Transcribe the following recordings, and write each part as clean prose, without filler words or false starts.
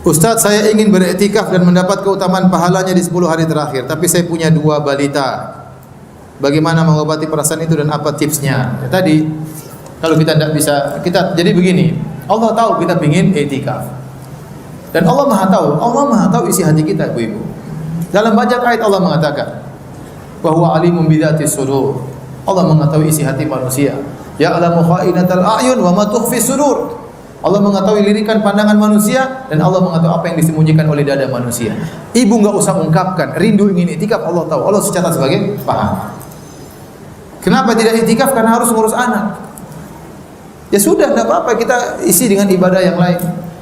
Ustaz, saya ingin beriktikaf dan mendapat keutamaan pahalanya di 10 hari terakhir, tapi saya punya 2 balita. Bagaimana mengobati perasaan itu dan apa tipsnya? Ya, tadi kalau kita tidak bisa, jadi begini. Allah tahu kita ingin iktikaf. Dan Allah Maha tahu isi hati kita, ibu-ibu. Dalam banyak ayat Allah mengatakan bahwa alimun bidzatis sudur. Allah mengetahui isi hati manusia. Ya'lamu kha'inatal a'yun wa ma tukhfi sudur. Allah mengetahui lirikan pandangan manusia dan Allah mengetahui apa yang disembunyikan oleh dada manusia. Ibu enggak usah ungkapkan rindu ingin iktikaf, Allah tahu. Allah secara sebagai paham. Kenapa tidak iktikaf? Karena harus ngurus anak. Ya sudah, tidak apa-apa, kita isi dengan ibadah yang lain.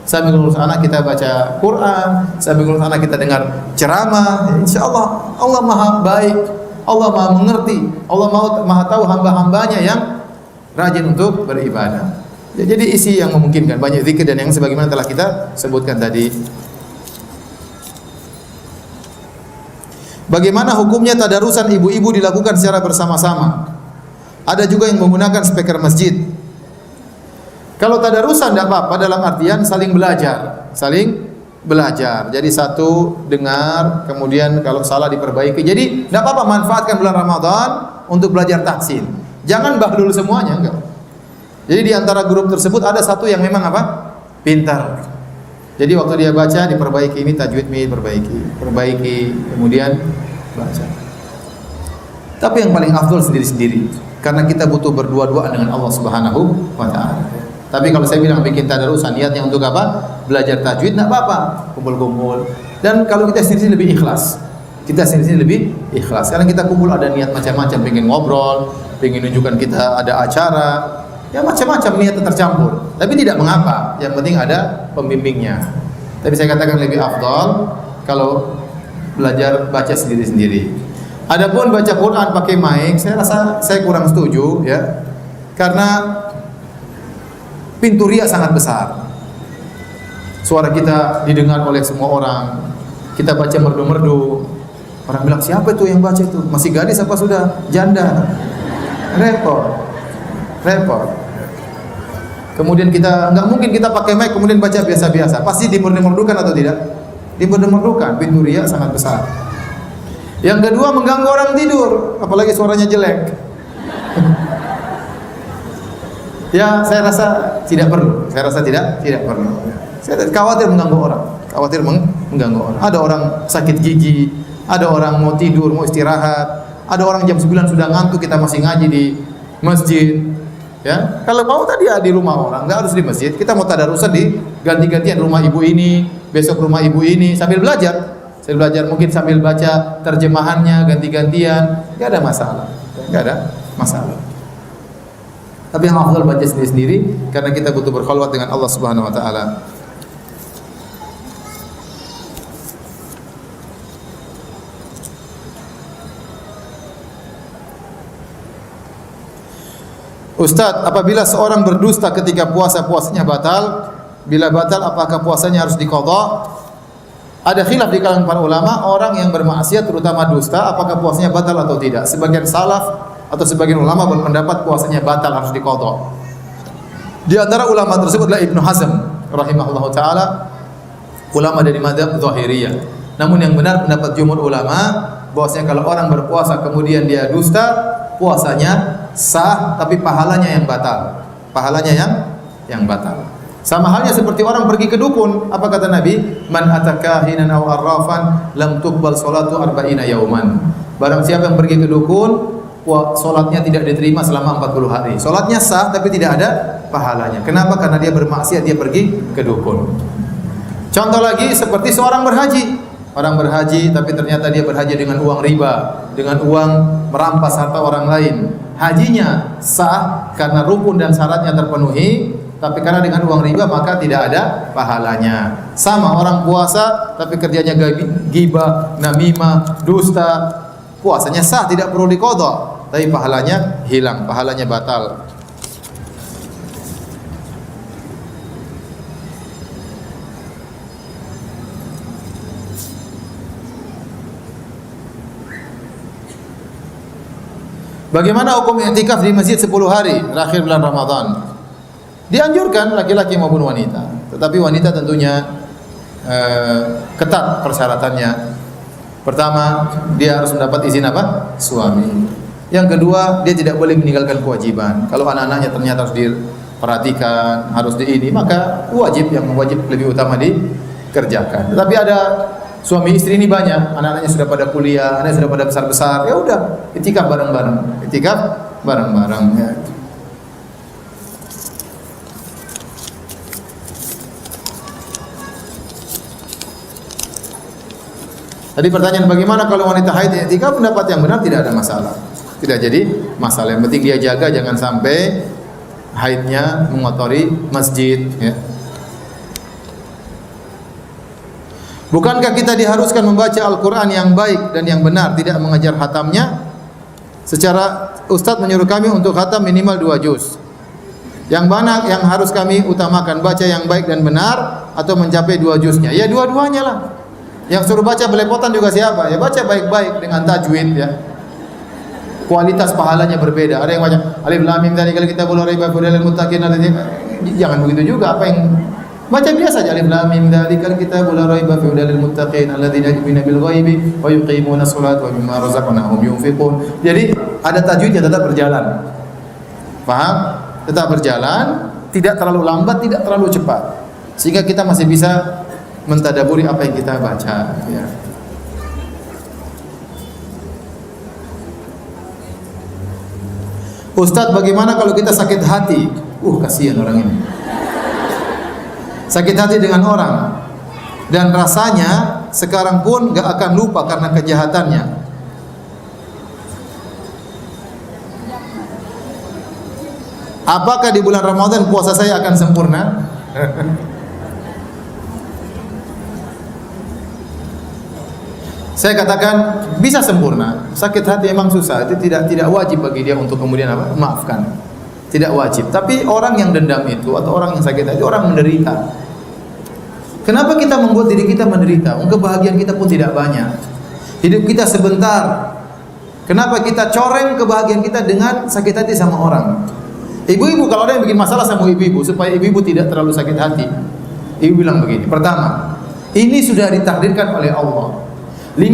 Sambil ngurus anak kita baca Quran, sambil ngurus anak kita dengar ceramah. Insyaallah Allah Maha baik, Allah Maha mengerti, Allah Maha tahu hamba-hambanya yang rajin untuk beribadah. Ya, jadi isi yang memungkinkan, banyak zikir dan yang sebagaimana telah kita sebutkan tadi. Bagaimana hukumnya tadarusan ibu-ibu dilakukan secara bersama-sama? Ada juga yang menggunakan speaker masjid. Kalau tadarusan tidak apa-apa, dalam artian saling belajar. Jadi satu dengar, kemudian kalau salah diperbaiki. Jadi tidak apa-apa, manfaatkan bulan Ramadan untuk belajar tahsin. Jangan bahlul semuanya, enggak. Jadi di antara grup tersebut ada satu yang memang apa? Pintar. Jadi waktu dia baca diperbaiki, ini tajwid perbaiki, kemudian baca. Tapi yang paling afdal sendiri-sendiri. Karena kita butuh berdua-duaan dengan Allah Subhanahu wa taala. Tapi kalau saya bilang bikin tadarusan, niatnya untuk apa? Belajar tajwid, enggak apa-apa, kumpul-kumpul. Dan kalau kita sendiri lebih ikhlas. Karena kita kumpul ada niat macam-macam, pengen ngobrol, pengen nunjukkan kita ada acara, ya macam-macam niat tercampur. Tapi tidak mengapa, yang penting ada pembimbingnya. Tapi saya katakan lebih afdal kalau belajar baca sendiri-sendiri. Adapun baca Quran pakai mic, saya rasa saya kurang setuju ya. Karena pintu riya sangat besar. Suara kita didengar oleh semua orang. Kita baca merdu-merdu. Orang bilang, siapa itu yang baca itu? Masih gadis apa sudah janda? Repot. Kemudian kita enggak mungkin kita pakai mic kemudian baca biasa-biasa. Pasti dimerdu-merdukan atau tidak? Dimerdu-merdukan. Pintu riya sangat besar. Yang kedua, mengganggu orang tidur, apalagi suaranya jelek. Ya, saya rasa tidak perlu. Saya khawatir mengganggu orang. Ada orang sakit gigi, ada orang mau tidur, mau istirahat, ada orang jam 9 sudah ngantuk, kita masih ngaji di masjid. Ya, kalau mau tadi ya di rumah orang, enggak harus di masjid. Kita mau tadarusan di ganti-gantian rumah ibu ini, besok rumah ibu ini sambil belajar. Mungkin sambil baca terjemahannya ganti-gantian, enggak ada masalah. Tapi yang afdal baca sendiri-sendiri karena kita butuh berkhalwat dengan Allah Subhanahu wa taala. Ustaz, apabila seorang berdusta ketika puasanya batal, bila batal apakah puasanya harus diqadha? Ada khilaf di kalangan para ulama, orang yang bermaksiat terutama dusta, apakah puasanya batal atau tidak? Sebagian salaf atau sebagian ulama berpendapat puasanya batal, harus diqadha. Di antara ulama tersebut adalah Ibnu Hazm rahimahullahu taala, ulama dari mazhab Zahiriyah. Namun yang benar pendapat jumhur ulama bahwasanya kalau orang berpuasa kemudian dia dusta, puasanya sah tapi pahalanya yang batal. Yang batal. Sama halnya seperti orang pergi ke dukun. Apa kata Nabi? Man atakahinan aw arrafan lam tuqbal salatu arba'ina yauman. Barang siapa yang pergi ke dukun, salatnya tidak diterima selama 40 hari. Salatnya sah tapi tidak ada pahalanya. Kenapa? Karena dia bermaksiat, dia pergi ke dukun. Contoh lagi seperti seorang berhaji. Orang berhaji tapi ternyata dia berhaji dengan uang riba, dengan uang merampas harta orang lain. Hajinya sah karena rukun dan syaratnya terpenuhi, tapi karena dengan uang riba maka tidak ada pahalanya. Sama orang puasa tapi kerjanya ghibah, namimah, dusta, puasanya sah tidak perlu diqadha, tapi pahalanya hilang, pahalanya batal. Bagaimana hukum i'tikaf di masjid 10 hari terakhir bulan Ramadan? Dianjurkan laki-laki maupun wanita. Tetapi wanita tentunya ketat persyaratannya. Pertama, dia harus mendapat izin apa? Suami. Yang kedua, dia tidak boleh meninggalkan kewajiban. Kalau anak-anaknya ternyata harus diperhatikan, harus ini, maka wajib lebih utama dikerjakan. Tetapi ada suami istri ini banyak, anak-anaknya sudah pada kuliah, anaknya sudah pada besar-besar, ya udah, itikaf bareng-bareng. Itikaf bareng-bareng ya. Tadi pertanyaan bagaimana kalau wanita haid i'tikaf, pendapat yang benar tidak ada masalah. Tidak jadi masalah. Yang penting dia jaga jangan sampai haidnya mengotori masjid ya. Bukankah kita diharuskan membaca Al-Qur'an yang baik dan yang benar, tidak mengejar khatamnya? Secara Ustadz menyuruh kami untuk khatam minimal 2 juz. Yang mana yang harus kami utamakan, baca yang baik dan benar atau mencapai 2 juznya? Ya dua-duanya lah. Yang suruh baca belepotan juga siapa? Ya baca baik-baik dengan tajwid ya. Kualitas pahalanya berbeda. Ada yang baca alif lam mim dzalikal kitabul la raiba fihi hudal lil muttaqin. Jangan begitu juga. Apa yang baca biasa aja alif lam mim dzalikal kitabul la raiba fihi hudal lil muttaqin alladzina yu'minuna bil ghaibi wa yuqimuna sholata wa mimma razaqnahum yunfiqun. Jadi ada tajwidnya, tetap berjalan. Paham? Tetap berjalan, tidak terlalu lambat, tidak terlalu cepat. Sehingga kita masih bisa mentadaburi apa yang kita baca ya. Ustadz, bagaimana kalau kita sakit hati? Kasihan orang ini. Sakit hati dengan orang dan rasanya sekarang pun gak akan lupa karena kejahatannya. Apakah di bulan Ramadan puasa saya akan sempurna? Saya katakan bisa sempurna. Sakit hati memang susah, itu tidak wajib bagi dia untuk kemudian apa? Maafkan. Tidak wajib. Tapi orang yang dendam itu atau orang yang sakit hati, orang menderita. Kenapa kita membuat diri kita menderita? Kebahagiaan kita pun tidak banyak. Hidup kita sebentar. Kenapa kita coreng kebahagiaan kita dengan sakit hati sama orang? Ibu-ibu, kalau ada yang bikin masalah sama ibu-ibu supaya ibu-ibu tidak terlalu sakit hati, ibu bilang begini. Pertama, ini sudah ditakdirkan oleh Allah. 50.000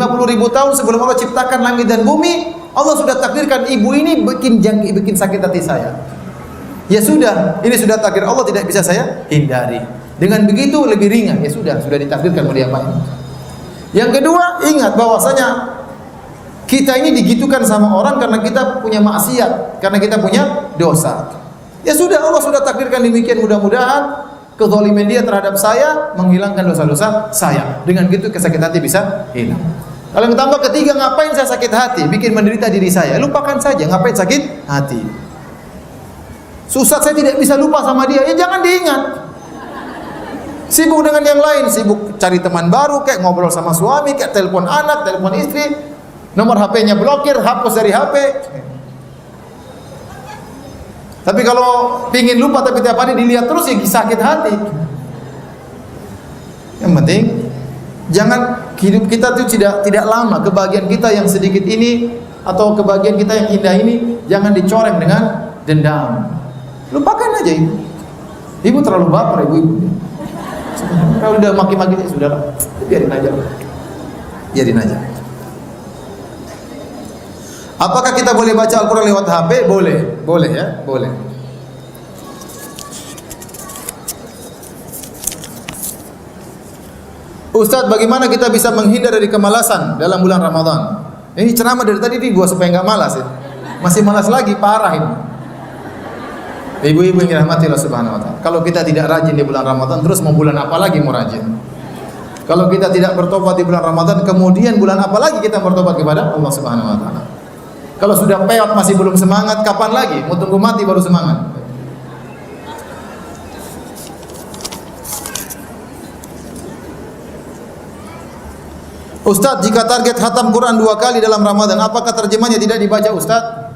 tahun sebelum Allah ciptakan langit dan bumi, Allah sudah takdirkan ibu ini bikin sakit hati saya. Ya sudah, ini sudah takdir Allah, tidak bisa saya hindari. Dengan begitu lebih ringan. Ya sudah ditakdirkan mau diapain. Yang kedua, ingat bahwasanya kita ini digitukan sama orang karena kita punya maksiat, karena kita punya dosa. Ya sudah, Allah sudah takdirkan demikian, mudah-mudahan kezaliman dia terhadap saya menghilangkan dosa-dosa saya. Dengan gitu kesakit hati bisa hilang. Kalau yang tambah ketiga, ngapain saya sakit hati? Bikin menderita diri saya. Lupakan saja, ngapain sakit hati? Susah saya tidak bisa lupa sama dia. Ya jangan diingat. Sibuk dengan yang lain, sibuk cari teman baru, kayak ngobrol sama suami, kayak telepon anak, telepon istri, nomor HP-nya blokir, hapus dari HP. Tapi kalau pingin lupa tapi tiap hari dilihat terus ya sakit hati. Yang penting jangan hidup kita itu tidak lama, kebahagiaan kita yang sedikit ini atau kebahagiaan kita yang indah ini jangan dicoreng dengan dendam. Lupakan aja ibu. Ibu terlalu baper ibu. Kalau udah maki-maki sudahlah, biarin aja. Biarin aja. Apakah kita boleh baca Al-Quran lewat HP? Boleh ya, boleh. Ustadz, bagaimana kita bisa menghindar dari kemalasan dalam bulan Ramadan? Ini ceramah dari tadi dibuat supaya nggak malas ya. Masih malas lagi, parah ini. Ibu-ibu yang dirahmati Allah Subhanahu wa taala. Kalau kita tidak rajin di bulan Ramadan, terus mau bulan apa lagi mau rajin? Kalau kita tidak bertobat di bulan Ramadan, kemudian bulan apa lagi kita bertobat kepada Allah Subhanahu wa taala? Kalau sudah peot masih belum semangat, kapan lagi? Mau tunggu mati baru semangat. Ustadz, jika target khatam Quran 2 kali dalam Ramadan, apakah terjemahnya tidak dibaca Ustadz?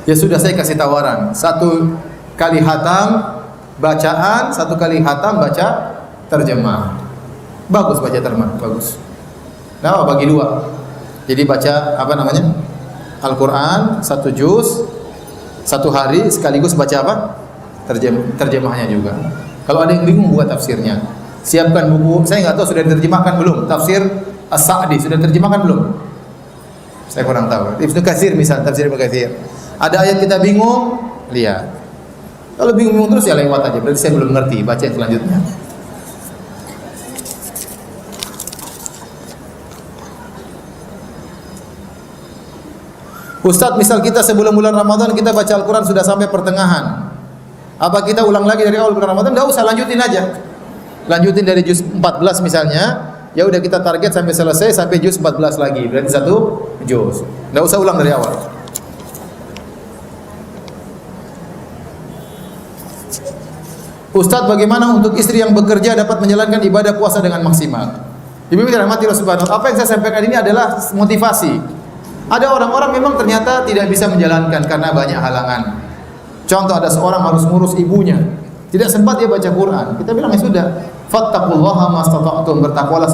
Ya sudah, saya kasih tawaran. 1 kali khatam bacaan, 1 kali khatam baca terjemah. Bagus baca terjemah, bagus. Nah, bagi 2. Jadi baca apa namanya? Al-Quran 1 juz 1 hari sekaligus baca apa? Terjemahnya juga. Kalau ada yang bingung buat tafsirnya. Siapkan buku. Saya nggak tahu sudah diterjemahkan belum. Tafsir As-Sa'di sudah diterjemahkan belum? Saya kurang tahu. Ibnu Katsir misalnya, tafsir Ibnu Katsir. Ada ayat kita bingung, lihat. Kalau bingung terus ya lewat aja. Berarti saya belum ngerti. Baca yang selanjutnya. Ustadz, misal kita sebelum bulan Ramadan kita baca Al-Quran sudah sampai pertengahan. Apa kita ulang lagi dari awal bulan Ramadan? Enggak usah, lanjutin aja. Lanjutin dari juz 14 misalnya. Ya udah kita target sampai selesai sampai juz 14 lagi. Berarti satu juz. Enggak usah ulang dari awal. Ustadz, bagaimana untuk istri yang bekerja dapat menjalankan ibadah puasa dengan maksimal? Ibu dirahmati Allah Subhanahu wa taala. Apa yang saya sampaikan ini adalah motivasi. Ada orang-orang memang ternyata tidak bisa menjalankan karena banyak halangan. Contoh, ada seorang harus ngurus ibunya, tidak sempat dia baca Quran. Kita bilang ya sudah, fattaqullaha mastata'tum, bertakwalah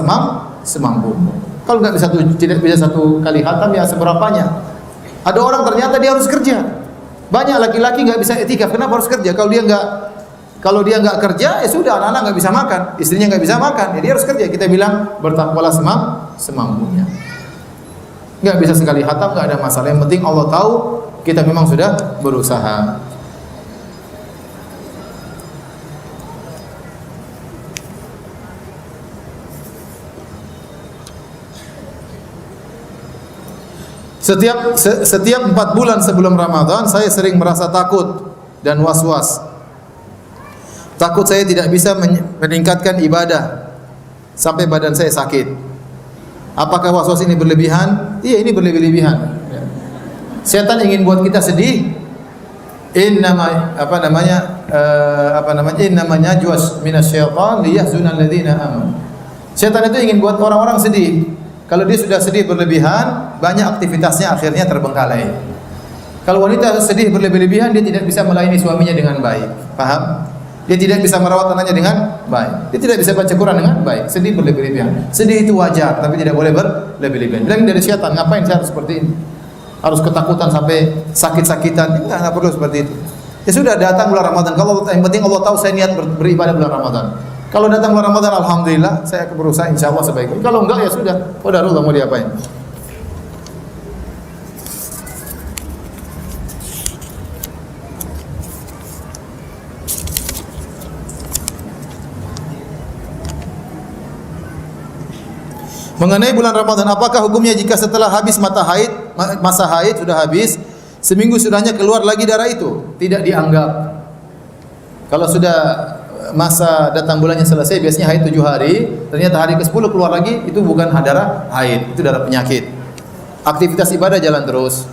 semampumu. Kalau tidak bisa satu kali khatam ya seberapanya. Ada orang ternyata dia harus kerja. Banyak laki-laki nggak bisa etikaf. Kenapa harus kerja? Kalau dia nggak kerja, ya sudah, anak-anak nggak bisa makan, istrinya nggak bisa makan, ya dia harus kerja. Kita bilang bertakwalah semampunya. Nggak bisa sekali khatam, nggak ada masalah. Yang penting Allah tahu kita memang sudah berusaha. Setiap 4 bulan sebelum Ramadan saya sering merasa takut dan was-was. Takut saya tidak bisa meningkatkan ibadah sampai badan saya sakit. Apakah was-was ini berlebihan? Iya, ini berlebihan. Setan ingin buat kita sedih. Innama juas minasyaitan liyahzunal ladzina amanu. Setan itu ingin buat orang-orang sedih. Kalau dia sudah sedih berlebihan, banyak aktivitasnya akhirnya terbengkalai. Kalau wanita sedih berlebihan, dia tidak bisa melayani suaminya dengan baik. Paham? Dia tidak bisa merawat anaknya dengan baik. Dia tidak bisa baca Quran dengan baik. Sedih berlebihan. Sedih itu wajar, tapi tidak boleh berlebihan. Bilang dari syaitan, ngapain saya harus seperti ini? Harus ketakutan sampai sakit-sakitan? Enggak perlu seperti itu. Ya sudah, datang bulan Ramadan. Kalau yang penting Allah tahu saya niat beribadah bulan Ramadan. Kalau datang bulan Ramadan, alhamdulillah, saya akan berusaha insyaallah sebaik-baiknya. Kalau enggak ya sudah, qadarullah, mau diapain? Mengenai bulan Ramadan, apakah hukumnya jika setelah habis masa haid sudah habis, seminggu sudahnya keluar lagi darah itu? Tidak dianggap. Kalau sudah masa datang bulannya selesai, biasanya haid 7 hari, ternyata hari ke-10 keluar lagi, itu bukan darah haid, itu darah penyakit. Aktivitas ibadah jalan terus.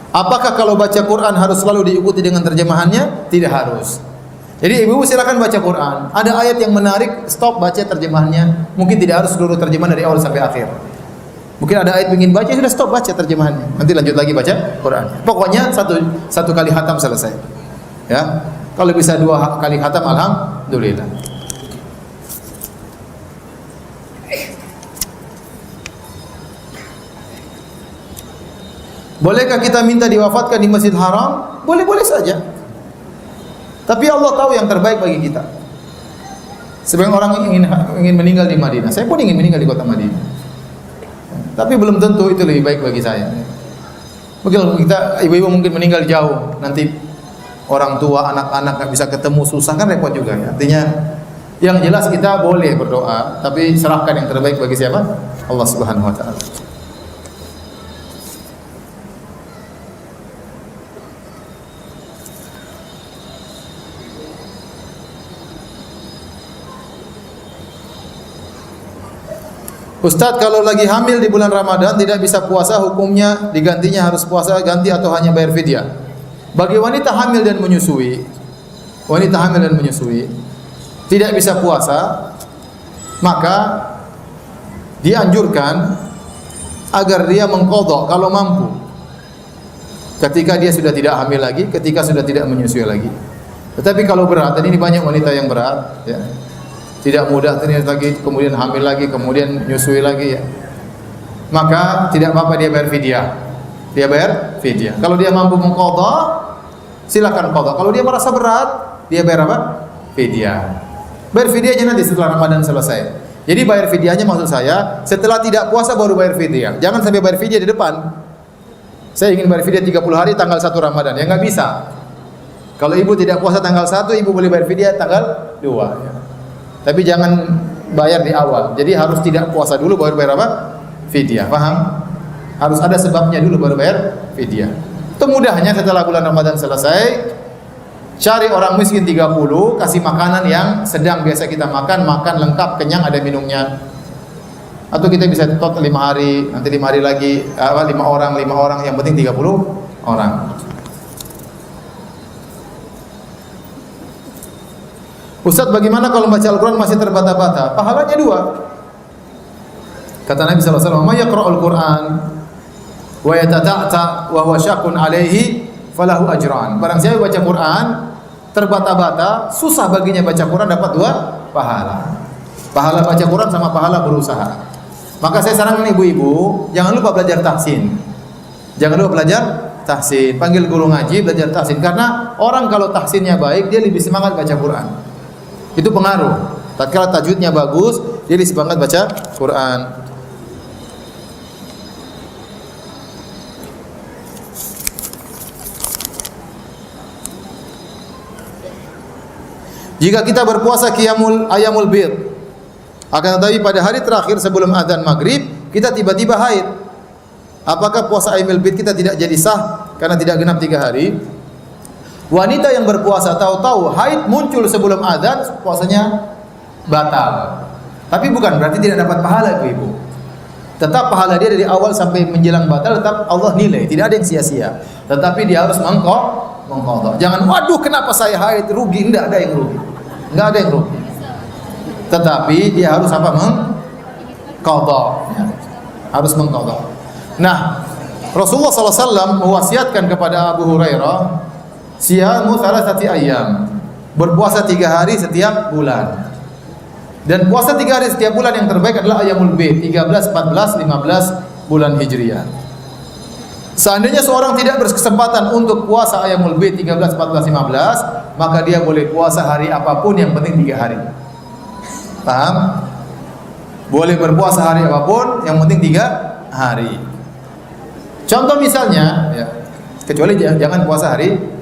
Apakah kalau baca Quran harus selalu diikuti dengan terjemahannya? Tidak harus. Jadi ibu silakan baca Quran. Ada ayat yang menarik, stop baca terjemahannya. Mungkin tidak harus seluruh terjemahan dari awal sampai akhir. Mungkin ada ayat ingin baca, sudah stop baca terjemahannya. Nanti lanjut lagi baca Quran. Pokoknya satu kali khatam selesai. Ya. Kalau bisa 2 kali khatam, alhamdulillah. Bolehkah kita minta diwafatkan di Masjid Haram? Boleh-boleh saja. Tapi Allah tahu yang terbaik bagi kita. Sebagian orang ingin meninggal di Madinah. Saya pun ingin meninggal di kota Madinah. Tapi belum tentu itu lebih baik bagi saya. Mungkin kita, ibu-ibu mungkin meninggal jauh. Nanti orang tua, anak-anak nggak bisa ketemu, susah kan, repot juga. Ya. Artinya yang jelas kita boleh berdoa, tapi serahkan yang terbaik bagi siapa? Allah Subhanahu wa taala. Ustadz, kalau lagi hamil di bulan Ramadan tidak bisa puasa, hukumnya digantinya harus puasa ganti atau hanya bayar fidyah? Bagi wanita hamil dan menyusui, tidak bisa puasa, maka dianjurkan agar dia mengqadha kalau mampu. Ketika dia sudah tidak hamil lagi, ketika sudah tidak menyusui lagi. Tetapi kalau berat, dan ini banyak wanita yang berat, ya. Tidak mudah ternyata lagi, kemudian hamil lagi, kemudian menyusui lagi, ya. Maka tidak apa-apa dia bayar fidyah. Dia bayar fidyah. Kalau dia mampu mengqadha, silakan qadha. Kalau dia merasa berat, dia bayar apa? Fidyah. Bayar fidyahnya nanti setelah Ramadan selesai. Jadi bayar fidyahnya maksud saya, setelah tidak puasa baru bayar fidyah. Jangan sampai bayar fidyah di depan. Saya ingin bayar fidyah 30 hari tanggal 1 Ramadan. Ya enggak bisa. Kalau ibu tidak puasa tanggal 1, ibu boleh bayar fidyah tanggal 2 ya. Tapi jangan bayar di awal. Jadi harus tidak puasa dulu baru bayar apa? Fidyah. Paham? Harus ada sebabnya dulu baru bayar fidyah. Itu mudahnya setelah bulan Ramadan selesai, cari orang miskin 30, kasih makanan yang sedang biasa kita makan, makan lengkap, kenyang, ada minumnya. Atau kita bisa tot 5 hari, nanti 5 hari lagi 5 orang, yang penting 30 orang. Ustaz, bagaimana kalau baca Al-Quran masih terbata-bata? Pahalanya 2. Kata Nabi SAW, "Man yaqra'ul Qur'an wa yatata'ta wa huwa syaqqun 'alaihi falahu ajran." Barang siapa baca Quran terbata-bata, susah baginya baca Quran, dapat 2 pahala. Pahala baca Quran sama pahala berusaha. Maka saya sarankan ibu-ibu, jangan lupa belajar tahsin. Jangan lupa belajar tahsin. Panggil guru ngaji, belajar tahsin. Karena orang kalau tahsinnya baik, dia lebih semangat baca Quran. Itu pengaruh. Tatkala tajwidnya bagus, dia lebih semangat baca Quran. Jika kita berpuasa ayamul bid, akan tetapi pada hari terakhir sebelum adzan maghrib kita tiba-tiba haid, apakah puasa ayamul bid kita tidak jadi sah karena tidak genap 3 hari? Wanita yang berpuasa tahu-tahu haid muncul sebelum adzan, puasanya batal. Tapi bukan berarti tidak dapat pahala ibu. Tetap pahala dia dari awal sampai menjelang batal, tetap Allah nilai, tidak ada yang sia-sia. Tetapi dia harus mengqadha. Jangan, waduh kenapa saya haid, rugi. Enggak ada yang rugi. Enggak ada yang rugi. Tetapi dia harus apa? Mengqadha. Ya. Harus mengqadha. Nah, Rasulullah SAW mewasiatkan kepada Abu Hurairah, siyamu thalathati ayyam, berpuasa 3 hari setiap bulan. Dan puasa 3 hari setiap bulan yang terbaik adalah ayamul bid, 13, 14, 15 bulan Hijriah. Seandainya seorang tidak berkesempatan untuk puasa ayamul bid 13, 14, 15, maka dia boleh puasa hari apapun, yang penting 3 hari. Paham? Boleh berpuasa hari apapun, yang penting 3 hari. Contoh misalnya, ya, kecuali jangan puasa hari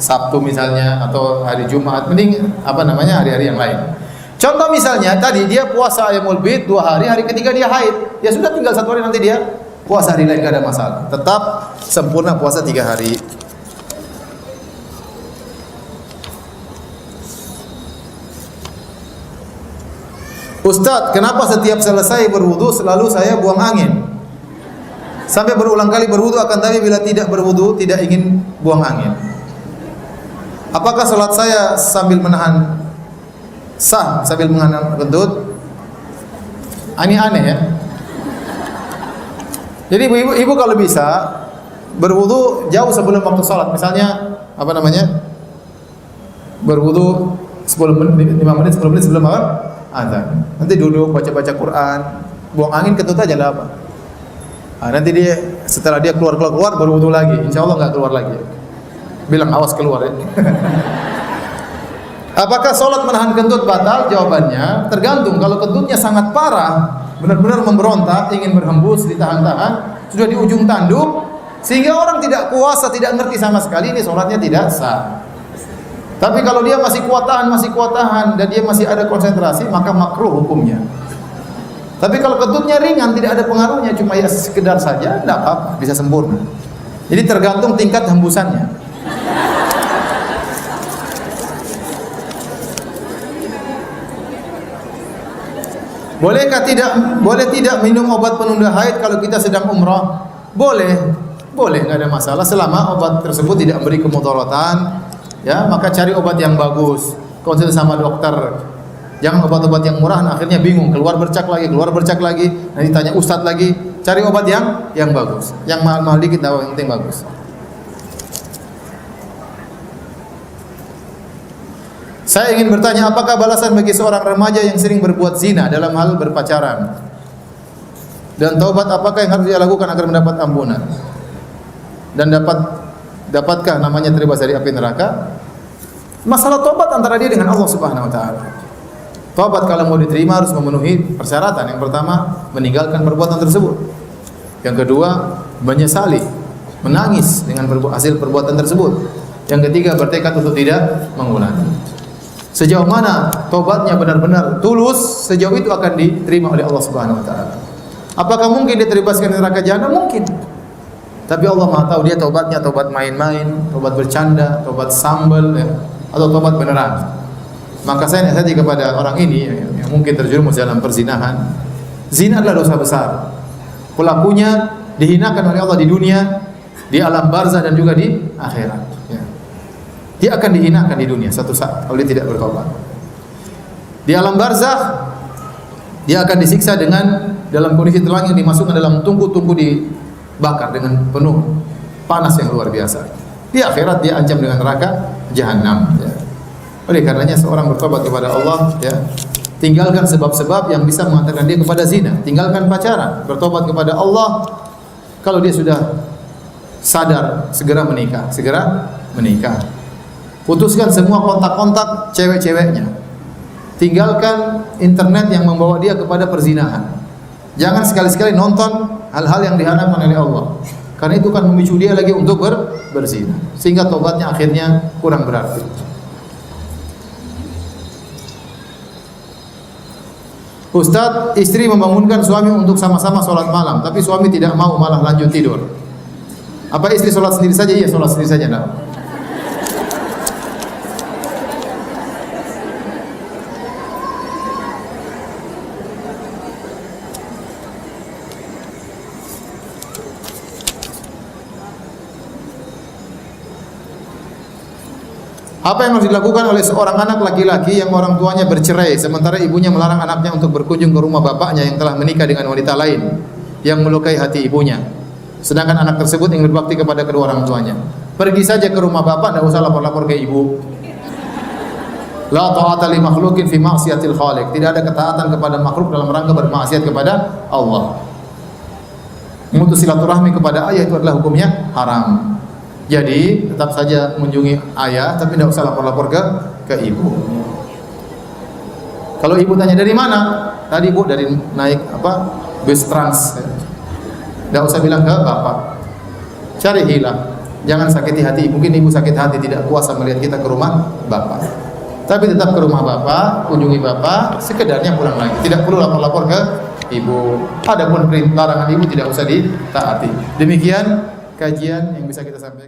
Sabtu misalnya, atau hari Jumat, mending hari-hari yang lain. Contoh misalnya tadi dia puasa ayamul bid 2 hari, hari ketiga dia haid, ya sudah tinggal 1 hari nanti dia puasa hari lain, tidak ada masalah. Tetap sempurna puasa 3 hari. Ustadz, kenapa setiap selesai berwudu selalu saya buang angin? Sampai berulang kali berwudu, akan tapi bila tidak berwudu tidak ingin buang angin. Apakah salat saya sambil menahan kentut? Aneh-aneh ya. Jadi ibu kalau bisa berwudu jauh sebelum waktu salat. Misalnya berwudu 10 menit, 5 menit, 10 menit sebelum azan. Nanti duduk baca-baca Quran, buang angin kentut aja lah apa. Nanti dia setelah dia keluar berwudu lagi, insya Allah nggak keluar lagi. Bilang awas keluar ya. Apakah sholat menahan kentut batal? Jawabannya tergantung. Kalau kentutnya sangat parah, benar-benar memberontak, ingin berhembus, ditahan-tahan, sudah di ujung tanduk, sehingga orang tidak puasa, tidak ngerti sama sekali, ini sholatnya tidak sah. Tapi kalau dia masih kuat tahan, dan dia masih ada konsentrasi, maka makruh hukumnya. Tapi kalau kentutnya ringan, tidak ada pengaruhnya, cuma ya sekedar saja, tidak apa-apa, bisa sempurna. Jadi tergantung tingkat hembusannya. Boleh tidak minum obat penunda haid kalau kita sedang umrah? Boleh, nggak ada masalah selama obat tersebut tidak memberi kemudaratan. Ya, maka cari obat yang bagus, konsul sama dokter. Jangan obat-obat yang murah, akhirnya bingung, keluar bercak lagi, nanti tanya ustadz lagi. Cari obat yang bagus, yang mahal-mahal dikit, yang penting bagus. Saya ingin bertanya, apakah balasan bagi seorang remaja yang sering berbuat zina dalam hal berpacaran? Dan taubat apakah yang harus dia lakukan agar mendapat ampunan? Dan dapatkah namanya terbebas dari api neraka? Masalah taubat antara dia dengan Allah Subhanahu wa taala. Taubat kalau mau diterima harus memenuhi persyaratan. Yang pertama, meninggalkan perbuatan tersebut. Yang kedua, menyesali, menangis dengan hasil perbuatan tersebut. Yang ketiga, bertekad untuk tidak mengulangi. Sejauh mana taubatnya benar-benar tulus, sejauh itu akan diterima oleh Allah Subhanahu wa taala. Apakah mungkin dia terbebaskan dari neraka jahanam? Mungkin. Tapi Allah Maha tahu dia taubatnya taubat main-main, taubat bercanda, taubat sambal ya, atau taubat beneran. Maka saya nasihat kepada orang ini yang mungkin terjerumus dalam perzinahan. Zina adalah dosa besar. Pelakunya dihinakan oleh Allah di dunia, di alam barzah dan juga di akhirat. Ya. Dia akan dihinakan di dunia satu saat kalau dia tidak bertobat. Di alam barzah dia akan disiksa dengan dalam kondisi telanjang, dimasukkan dalam tungku-tungku dibakar dengan penuh panas yang luar biasa. Di akhirat dia ancam dengan neraka jahanam. Ya. Oleh karenanya seorang bertobat kepada Allah, ya, tinggalkan sebab-sebab yang bisa mengantarkan dia kepada zina, tinggalkan pacaran, bertobat kepada Allah. Kalau dia sudah sadar, segera menikah, putuskan semua kontak-kontak cewek-ceweknya. Tinggalkan internet yang membawa dia kepada perzinahan. Jangan sekali-sekali nonton hal-hal yang diharamkan oleh Allah. Karena itu kan memicu dia lagi untuk berzina. Sehingga tobatnya akhirnya kurang berarti. Ustaz, istri membangunkan suami untuk sama-sama sholat malam, tapi suami tidak mau, malah lanjut tidur. Apa istri sholat sendiri saja? Iya, sholat sendiri saja. Nah. Apa yang harus dilakukan oleh seorang anak laki-laki yang orang tuanya bercerai sementara ibunya melarang anaknya untuk berkunjung ke rumah bapaknya yang telah menikah dengan wanita lain yang melukai hati ibunya, sedangkan anak tersebut ingin berbakti kepada kedua orang tuanya? Pergi saja ke rumah bapak, tidak usah lapor-lapor ke ibu. La ta'ata li makhluqin fi ma'siyatil khaliq. Tidak ada ketaatan kepada makhluk dalam rangka bermaksiat kepada Allah. Memutus silaturahmi kepada ayah itu adalah hukumnya haram. Jadi tetap saja mengunjungi ayah, tapi tidak usah lapor-lapor ke ibu. Kalau ibu tanya dari mana? Tadi ibu dari naik bus trans. Tidak usah bilang ke bapak. Cari hilang. Jangan sakiti hati. Mungkin ibu sakit hati tidak kuasa melihat kita ke rumah bapak. Tapi tetap ke rumah bapak, kunjungi bapak. Sekedarnya pulang lagi. Tidak perlu lapor-lapor ke ibu. Adapun larangan ibu tidak usah ditaati. Demikian kajian yang bisa kita sampaikan.